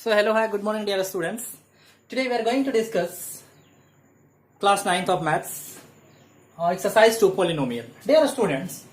So hello, hi, good morning dear students. Today we are going to discuss class 9th of maths, exercise 2 polynomial. Dear students,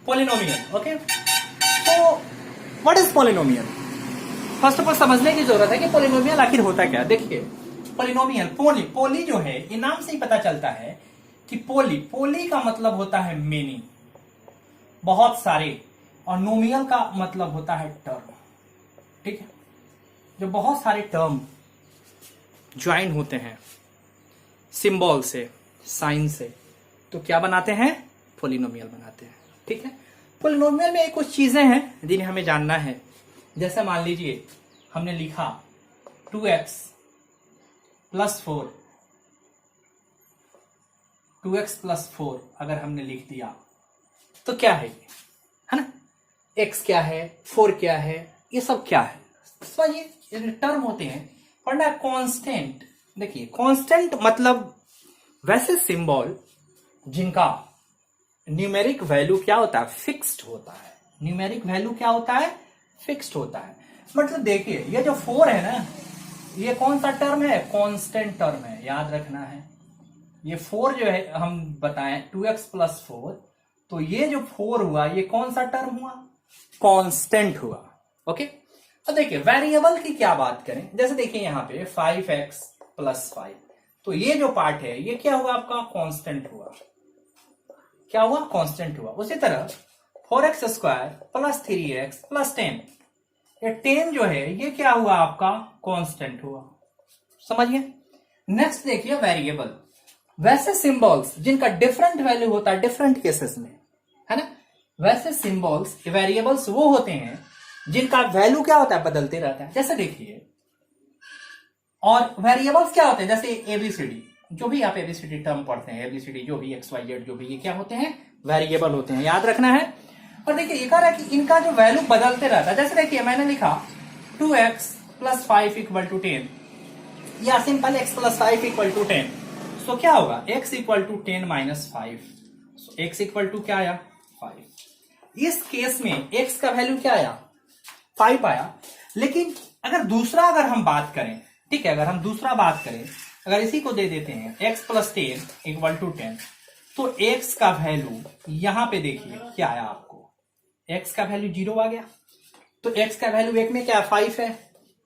polynomial, okay? So what is polynomial? First of all समझने की जरूरत है कि polynomial आखिर होता क्या। देखिए polynomial पोली जो है ये नाम से ही पता चलता है कि पोली का मतलब होता है मेनी, बहुत सारे, और नोमियल का मतलब होता है टर्म। ठीक है, जो बहुत सारे टर्म ज्वाइन होते हैं सिंबल से, साइन से, तो क्या बनाते हैं? पोलिनोमियल बनाते हैं। ठीक है, पोलिनोमियल में कुछ चीजें हैं जिन्हें हमें जानना है। जैसे मान लीजिए हमने लिखा 2x प्लस 4, 2x प्लस 4 अगर हमने लिख दिया तो क्या है ना? x क्या है, 4 क्या है, ये सब क्या है समझिए। टर्म होते हैं पढ़ना कांस्टेंट। देखिए कांस्टेंट मतलब वैसे सिंबल जिनका न्यूमेरिक वैल्यू क्या होता है? फिक्स्ड होता है। न्यूमेरिक वैल्यू क्या होता है? फिक्स्ड होता है। मतलब देखिए ये जो 4 है ना, ये कौन सा टर्म है? कांस्टेंट टर्म है, याद रखना है। ये 4 जो है हम बताएं 2x प्लस 4, तो ये जो 4 हुआ ये कौन सा टर्म हुआ? कांस्टेंट हुआ। ओके, अब देखिए वेरिएबल की क्या बात करें। जैसे देखिए यहां पे 5x प्लस 5, तो ये जो पार्ट है ये क्या हुआ? आपका कांस्टेंट हुआ। क्या हुआ? कांस्टेंट हुआ। उसी तरह 4x square plus 3x plus 10, ये 10 जो है ये क्या हुआ? आपका कांस्टेंट हुआ। समझिए। नेक्स्ट देखिए वेरिएबल, वैसे सिंबल्स जिनका डिफरेंट वैल्यू होता है डिफरेंट केसेस में, है ना, वैसे सिंबल्स वेरिएबल्स वो होते हैं जिनका वैल्यू क्या होता है? बदलते रहता है। जैसे देखिए, और वेरिएबल्स क्या होते हैं? जैसे एबीसीडी, जो भी आप एबीसीडी टर्म पढ़ते हैं, एबीसीडी जो भी एक्स वाई जेड जो भी, ये क्या होते हैं? वेरिएबल होते हैं, याद रखना है। और देखिए ये कह रहा है कि इनका जो वैल्यू बदलते रहता है। जैसे देखिए मैंने लिखा 2x प्लस 5 इक्वल टू 10, या simple x plus 5 equal to 10। So क्या होगा? x equal to 10 minus 5। So x equal to क्या आया? 5। इस केस में x का वैल्यू क्या आया? 5 आया। लेकिन अगर हम बात करें, ठीक है, अगर हम दूसरा बात करें, अगर इसी को दे देते हैं x प्लस 10 इक्वल टू 10, तो x का वैल्यू यहां पे देखिए क्या आया आपको? x का वैल्यू 0 आ गया। तो x का वैल्यू एक में क्या? 5 है,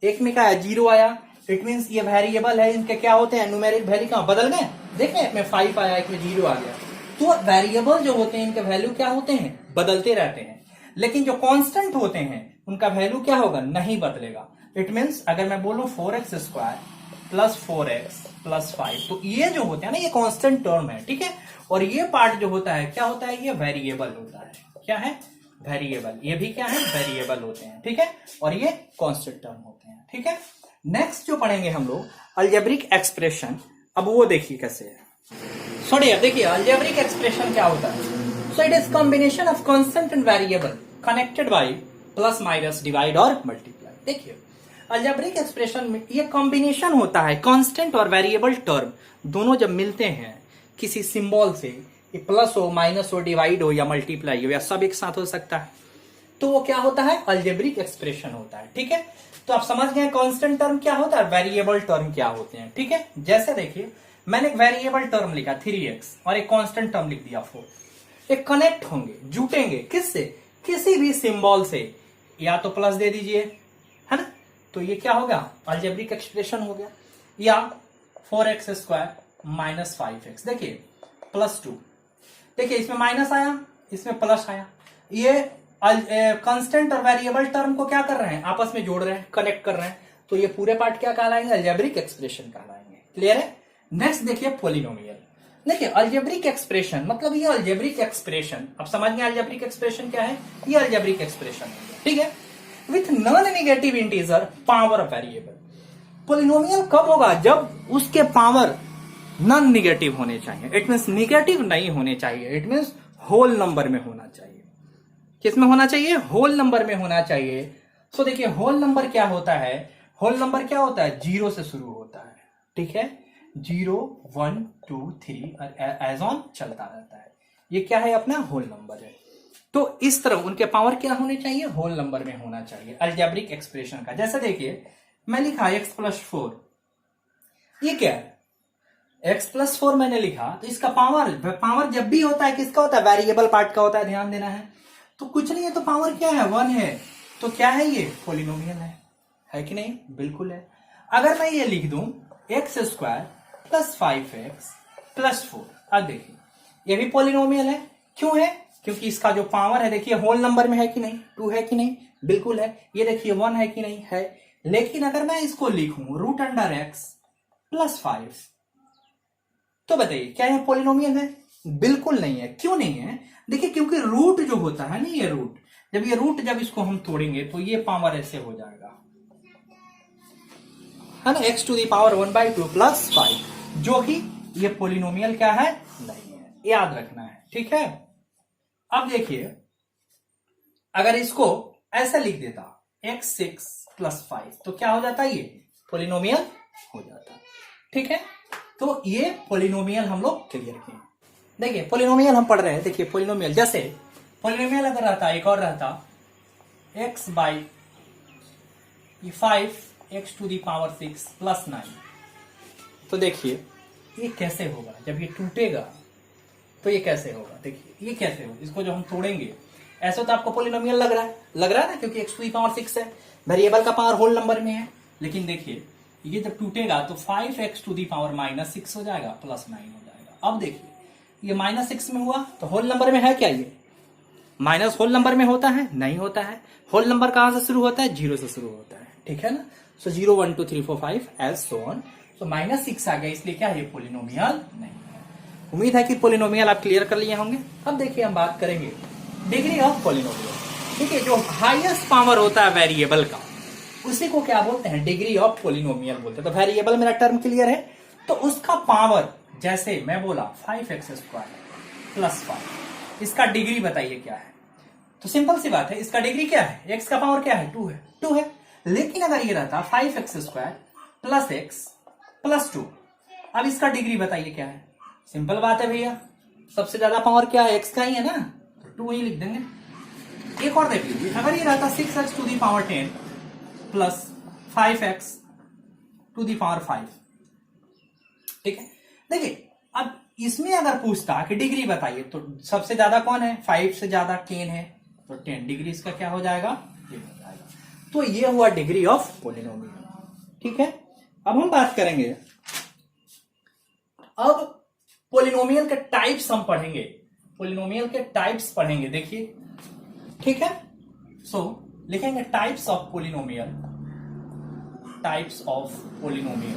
एक में क्या है? 0 आया। इट मींस ये वेरिएबल है, इनके क्या होते हैं? न्यूमेरिक वैल्यू कहां बदल गए? देखें, एक में 5 आया, एक में 0 आ गया। तो वेरिएबल जो होते हैं इनके वैल्यू क्या होते हैं? बदलते रहते हैं। लेकिन जो कांस्टेंट होते हैं उनका वैल्यू क्या होगा? नहीं बदलेगा। इट मींस अगर मैं बोलूं 4x square plus 4x plus 5, तो ये जो होते हैं ना, ये कांस्टेंट टर्म है। ठीक है, और ये पार्ट जो होता है क्या होता है? ये वेरिएबल होता है। क्या है? वेरिएबल। ये भी क्या है? वेरिएबल होते हैं। ठीक है, और ये कांस्टेंट टर्म होते हैं। ठीक है, नेक्स्ट जो पढ़ेंगे हम लोग अलजेब्रिक एक्सप्रेशन। अब वो देखिए कैसे है। सो डियर देखिए अलजेब्रिक एक्सप्रेशन क्या होता है? So it is combination of constant and variable connected by plus minus divide और मल्टीप्लाई। देखिए अलजेब्रिक एक्सप्रेशन में ये कॉम्बिनेशन होता है कांस्टेंट और वेरिएबल टर्म दोनों जब मिलते हैं किसी सिंबल से, ये प्लस हो, माइनस हो, डिवाइड हो या मल्टीप्लाई हो, या सब एक साथ हो सकता है, तो वो क्या होता है? अलजेब्रिक एक्सप्रेशन होता है। ठीक है, तो आप समझ गए कांस्टेंट टर्म क्या होता है, वेरिएबल टर्म क्या होते हैं। ठीक है, जैसे देखिए मैंने एक वेरिएबल टर्म लिखा 3x और एक कांस्टेंट टर्म लिख दिया 4, ये कनेक्ट होंगे, जुटेंगे किससे? किसी भी सिंबल से, या तो प्लस दे दीजिए, है ना, तो ये क्या होगा? अलजेब्रिक एक्सप्रेशन हो गया। या 4x स्क्वायर माइनस 5x, देखिए प्लस 2, देखिए इसमें माइनस आया, इसमें प्लस आया। ये कांस्टेंट और वेरिएबल टर्म को क्या कर रहे हैं? आपस में जोड़ रहे हैं, कनेक्ट कर रहे हैं, तो ये पूरे पार्ट क्या कहलाएंगे? अलजेब्रिक एक्सप्रेशन कहलाएंगे। क्लियर है? नेक्स्ट देखिए पोलिनोमियल। देखिए अलजेब्रिक एक्सप्रेशन मतलब ये अलजेब्रिक एक्सप्रेशन, अब समझ गए अलजेब्रिक एक्सप्रेशन क्या है? ये अलजेब्रिक एक्सप्रेशन है। ठीक है, with non negative integer power of variable. Polynomial कब होगा? जब उसके पावर नॉन निगेटिव होने चाहिए। इट मींस निगेटिव नहीं होने चाहिए। इट मींस होल नंबर में होना चाहिए। किस में होना चाहिए? होल नंबर में होना चाहिए। सो देखिए होल नंबर क्या होता है? होल नंबर क्या होता है? 0 से शुरू होता है। ठीक है, 0 1 2 3 एज ऑन चलता रहता है। ये क्या है? अपना होल नंबर है। तो इस तरह उनके पावर क्या होने चाहिए? होल नंबर में होना चाहिए अलजेब्रिक एक्सप्रेशन का। जैसे देखिए मैं लिखा x+4, ये क्या है, x+4 मैंने लिखा, तो इसका पावर जब भी होता है किसका होता है, वेरिएबल पार्ट का होता है, ध्यान देना है। तो कुछ नहीं है, तो पावर क्या है, 1 है, तो क्या है ये, पॉलिनोमियल है कि नहीं, बिल्कुल है। अगर मैं ये लिख दूं x² + 5x + 4, अब देखिए ये भी पॉलिनोमियल है, क्यों है, क्योंकि इसका जो पावर है देखिए होल नंबर में है कि नहीं, 2 है कि नहीं, बिल्कुल है। ये देखिए 1 है कि नहीं, है। लेकिन अगर मैं इसको लिखूं √x + 5, तो बताइए क्या यह पॉलिनोमियल है, बिल्कुल नहीं है। क्यों नहीं है, देखिए क्योंकि रूट जो होता है ना, ये रूट जब इसको हम तोड़ेंगे तो ये पावर ऐसे हो जाएगा, है ना, x⁻1/2 + 5, जो कि ये पॉलिनोमियल क्या है, नहीं है, याद रखना है, ठीक है। अब देखिए अगर इसको ऐसा लिख देता x6 + 5, तो क्या हो जाता है, ये पॉलिनोमियल हो जाता, ठीक है। तो ये पॉलिनोमियल हम लोग क्लियर किए। देखिए पॉलिनोमियल हम पढ़ रहे हैं, देखिए पॉलिनोमियल, जैसे पॉलिनोमियल अगर रहता, एक और रहता x/5 x⁻6 + 9, तो देखिए ये कैसे होगा, जब ये टूटेगा तो ये कैसे होगा, देखिए ये कैसे होगा, इसको जब हम तोड़ेंगे ऐसा तो आपको पॉलिनोमियल लग रहा है ना, क्योंकि x⁻6 है, वेरिएबल का पावर होल नंबर में है। लेकिन देखिए ये जब टूटेगा तो 5x⁻6 हो जाएगा, + 9 हो जाएगा। अब देखिए ये -6 में हुआ तो होल नंबर में है क्या, ये माइनस होल नंबर में होता है, नहीं होता है। होल नंबर कहां से शुरू होता है, 0 से शुरू होता है, ठीक है ना। सो 0 1 2 3 4 5 एज सो ऑन, तो -6 आ गया, इसलिए क्या है, पॉलिनोमियल नहीं है। उम्मीद है कि पॉलिनोमियल आप क्लियर कर लिए होंगे। अब देखिए हम बात करेंगे डिग्री ऑफ पॉलिनोमियल, ठीक है। जो हाईएस्ट पावर होता है वेरिएबल का, उसी को क्या बोलते हैं, डिग्री ऑफ पॉलिनोमियल बोलते हैं। तो वेरिएबल मेरा टर्म क्लियर है, तो उसका पावर, जैसे मैं बोला 5x² + 5, इसका डिग्री बताइए क्या है। तो सिंपल सी बात है, इसका डिग्री क्या है, x का पावर क्या है, 2 है। लेकिन अगर ये रहता 5x² + x + 2, अब इसका डिग्री बताइए क्या है। सिंपल बात है भैया, सबसे ज्यादा पावर क्या है, x का ही है ना, तो 2 ही लिख देंगे। एक और देख लीजिए, अगर ये रहता 6x⁻10 + 5x⁻5, ठीक है। देखिए अब इसमें अगर पूछता कि डिग्री बताइए, तो सबसे ज्यादा कौन है, 5 से ज्यादा 10 है, तो 10 डिग्री इसका क्या हो जाएगा, ये हो जाएगा। तो ये हुआ डिग्री ऑफ पॉलिनोमियल, ठीक है। अब हम बात करेंगे, अब पॉलिनोमियल के टाइप्स हम पढ़ेंगे, पॉलिनोमियल के टाइप्स पढ़ेंगे, देखिए, ठीक है। सो लिखेंगे types of polynomial, types of polynomial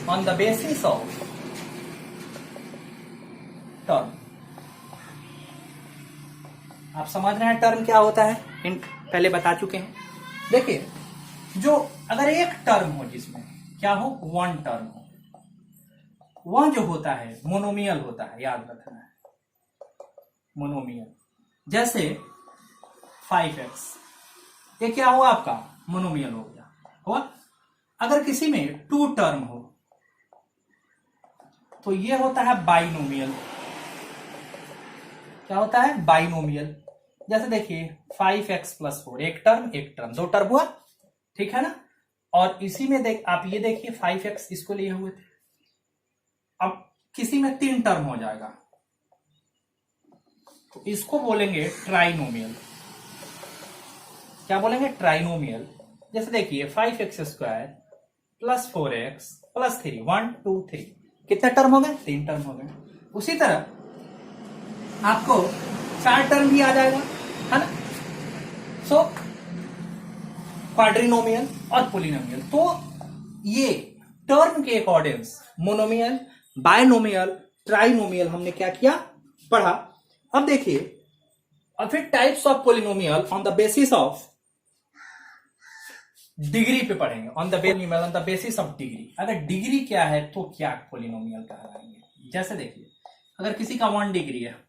on the basis of term। आप समझ रहे हैं टर्म क्या होता है, इन पहले बता चुके हैं। देखिए जो अगर एक टर्म हो, जिसमें क्या हो, 1 टर्म हो, वह जो होता है मोनोमियल होता है, याद रखना है, मोनोमियल। जैसे 5x, ये क्या हुआ आपका, मोनोमियल हो गया, हुआ। अगर किसी में 2 टर्म हो तो ये होता है बाइनोमियल। क्या होता है, बाइनोमियल। जैसे देखिए 5x + 4, एक टर्म 2 टर्म हुआ, ठीक है ना। और इसी में आप ये देखिए 5x इसको लिए हुए थे, अब किसी में 3 टर्म हो जाएगा, तो इसको बोलेंगे ट्राइनोमियल। क्या बोलेंगे, ट्राइनोमियल। जैसे देखिए 5x² + 4x + 3, 1 2 3, कितने टर्म हो गए, 3 टर्म हो गए। उसी तरह आपको 4 टर्म भी आ जाएगा, है ना। सो क्वाड्रिनोमियल और पॉलिनोमियल। तो ये टर्म के अकॉर्डिंग मोनोमियल, बायनोमियल, ट्राइनोमियल हमने क्या किया, पढ़ा। अब देखिए, और फिर types of polynomial on the basis of degree पे पढ़ेंगे, on the basis of degree. अगर डिग्री क्या है तो क्या पॉलिनोमियल कहलाएंगे। जैसे देखिए अगर किसी का 1 डिग्री है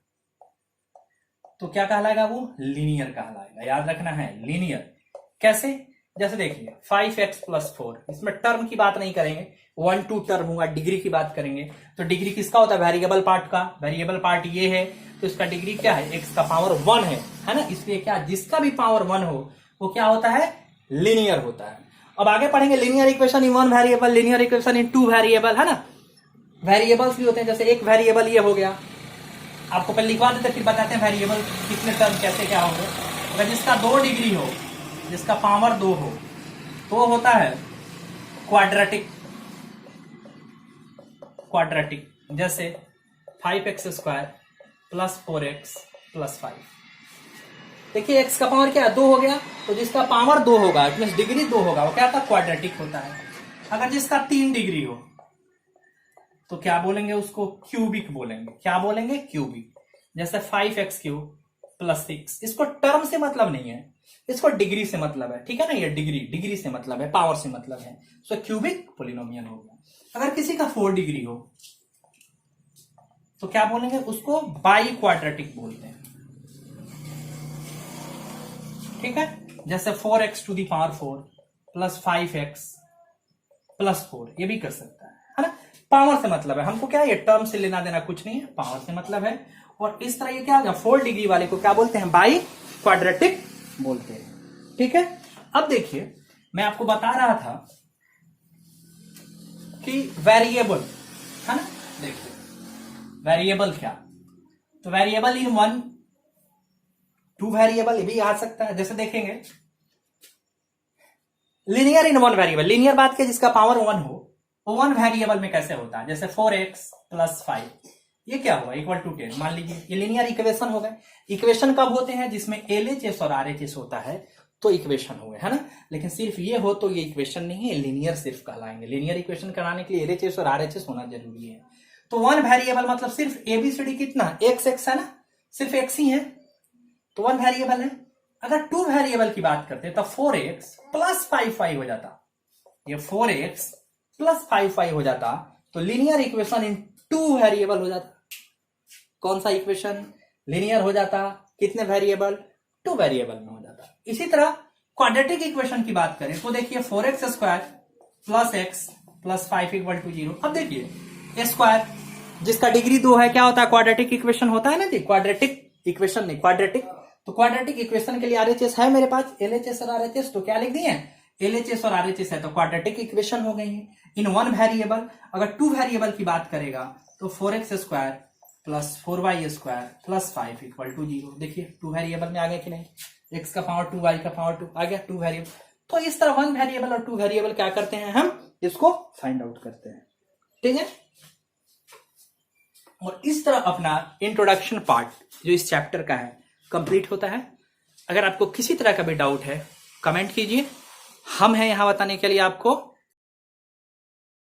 तो क्या कहलाएगा, वो लीनियर कहलाएगा, याद रखना है, लीनियर। कैसे, जैसे देखिए 5x + 4, इसमें टर्म की बात नहीं करेंगे, 1 2 टर्म हुआ, डिग्री की बात करेंगे। तो डिग्री किसका होता है, वेरिएबल पार्ट का, वेरिएबल पार्ट ये है, तो इसका डिग्री क्या है, x का पावर 1 है ना। इसलिए क्या, जिसका भी पावर 1 हो वो क्या होता है, लीनियर होता है। अब आगे पढ़ेंगे linear equation in one variable, linear equation in two variable, है ना। वेरिएबल्स भी होते हैं, जैसे एक वेरिएबल ये हो गया, आपको पहले लिखवा देते फिर बताते हैं वेरिएबल कितने टर्म कैसे क्या होंगे। अगर जिसका 2 डिग्री हो, जिसका पावर 2 हो, तो होता है क्वाड्रेटिक। क्वाड्रेटिक जैसे 5x² प्लस 4x प्लस 5। देखिए x का पावर क्या है, 2 हो गया, तो जिसका पावर 2 होगा मींस डिग्री 2 होगा, वो क्या था, क्वाड्रेटिक होता है। अगर जिसका 3 डिग्री हो तो क्या बोलेंगे, उसको क्यूबिक बोलेंगे। क्या बोलेंगे, क्यूबिक। जैसे 5x³ प्लस 6, इसको टर्म से मतलब नहीं है, इसको डिग्री से मतलब है, ठीक है ना। ये डिग्री से मतलब है, पावर से मतलब है, सो क्यूबिक पोलिनोमियल हो गया। अगर किसी का 4 डिग्री हो तो क्या बोलेंगे, उसको बाई क्वाड्रेटिक बोलते हैं, ठीक है। जैसे 4x⁴ प्लस 5x प्लस 4, ये भी कर सकता है ना। पावर से मतलब है, हमको क्या है, ये टर्म से लेना देना कुछ नहीं है, पावर से मतलब है। और इस तरह ये क्या होगा, 4 डिग्री वाले को क्या बोलते हैं, बाई क्वाड्रेटिक बोलते हैं, ठीक है। अब देखिए मैं आपको बता रहा था कि वेरिएबल, है ना। देखिए वेरिएबल क्या, तो वेरिएबल इन 1 2 वेरिएबल, ये भी आ सकता है। जैसे देखेंगे लीनियर इन 1 वेरिएबल, लीनियर बात किया जिसका पावर 1 हो, वो 1 वेरिएबल में कैसे होता है। जैसे 4x प्लस 5, ये क्या हुआ, इक्वल टू 10। मान लीजिए ये लीनियर इक्वेशन हो गए। इक्वेशन कब होते हैं, जिसमें LHS और RHS होता है तो इक्वेशन हो गए, है ना। लेकिन सिर्फ ये हो तो ये इक्वेशन नहीं है, लीनियर सिर्फ कहलाएंगे। लीनियर इक्वेशन कराने के लिए LHS और RHS होना जरूरी है। तो 1 वेरिएबल मतलब सिर्फ ABCD कितना, x है ना, सिर्फ x ही है, तो 1 वेरिएबल है। अगर 2 वेरिएबल की बात करते हैं तो 4x प्लस 5 हो जाता, ये 4x प्लस 5 हो जाता, तो लीनियर इक्वेशन इन 2 वेरिएबल हो जाता। कौन सा इक्वेशन, लीनियर हो जाता, कितने वेरिएबल, 2 वेरिएबल में हो जाता। इसी तरह क्वाड्रेटिक इक्वेशन की बात करें तो देखिए 4x² plus x plus 5 equal to 0। अब देखिए स्क्वायर जिसका डिग्री 2 है क्या होता है, क्वाड्रेटिक इक्वेशन होता है ना जी। क्वाड्रेटिक इक्वेशन नहीं, क्वाड्रेटिक। तो क्वाड्रेटिक इक्वेशन के लिए RHS है मेरे पास, LHS और RHS, तो क्या लिख दिए, LHS और RHS है तो क्वाड्रेटिक इक्वेशन हो गई है इन 1 वेरिएबल। अगर 2 वेरिएबल की बात करेगा तो 4x² plus 4y² plus 5 equal to 0। देखिए 2 वेरिएबल में आ गए कि नहीं, x का पावर 2 y का पावर 2 आ गया 2 वेरिएबल। तो इस तरह 1 वेरिएबल और 2 वेरिएबल क्या करते हैं, हम इसको फाइंड आउट करते हैं, ठीक है। और इस तरह अपना इंट्रोडक्शन पार्ट जो इस चैप्टर का है कंप्लीट होता है। अगर आपको किसी तरह का भी डाउट है कमेंट कीजिए, हम हैं यहां बताने के लिए आपको।